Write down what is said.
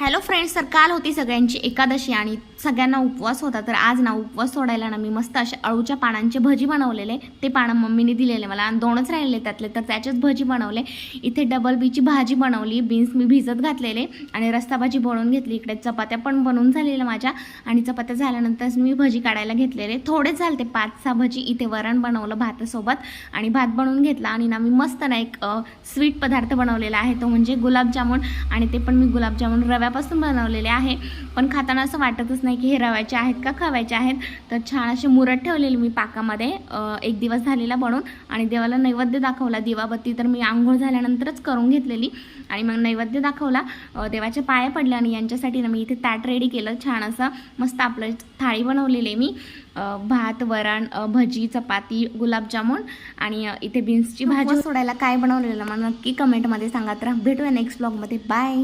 Hello friends, तर काल होती सगळ्यांची एकादशी आणि सगळ्यांना उपवास होता. तर आज ना उपवास सोडायला ना मी मस्त अशा अळूच्या पानांचे भजी बनवलेले. ते पानं मम्मीने दिलेले मला आणि 2च राहिलेले त्यातले, तर त्याचेच भजी बनवले. इथे डबल बीची भाजी बनवली, बीन्स मी भिजत घातलेले आणि रस्सा भाजी बनवून घेतली. इकडे चपात्या पण बनवून झालेल्या माझ्या आणि चपात्या झाल्यानंतर मी भजी काढायला घेतलेले. थोडेच झाले ते 5-6 भजी. इथे वरण बनवलं भातासोबत आणि भात बनवून घेतला आणि ना मी मस्त ना एक स्वीट पदार्थ बनवलेला आहे, तो म्हणजे गुलाबजामुन. आणि ते पण मी गुलाबजामुन रव्यापासून बनवलेले आहे, पण खाताना असं वाटतच नाही की हे रव्याचे आहेत का खव्याचे आहेत. तर छान असे मुरत ठेवलेले मी पाकामध्ये 1 दिवस झालेला बनवून आणि देवाला नैवेद्य दाखवला. दिवाबत्ती तर मी आंघोळ झाल्यानंतरच करून घेतलेली आणि मग नैवेद्य दाखवला, देवाचे पाया पडले आणि यांच्यासाठी ना मी इथे ताट रेडी केलं. छान असं मस्त आपलं थाळी बनवलेली मी, भात, वरण, भजी, चपाती, गुलाबजामुन आणि इथे बीन्सची भाजी. सोडायला काय बनवलेलं मला नक्की कमेंटमध्ये सांगा. तर भेटूया नेक्स्ट ब्लॉगमध्ये. बाय.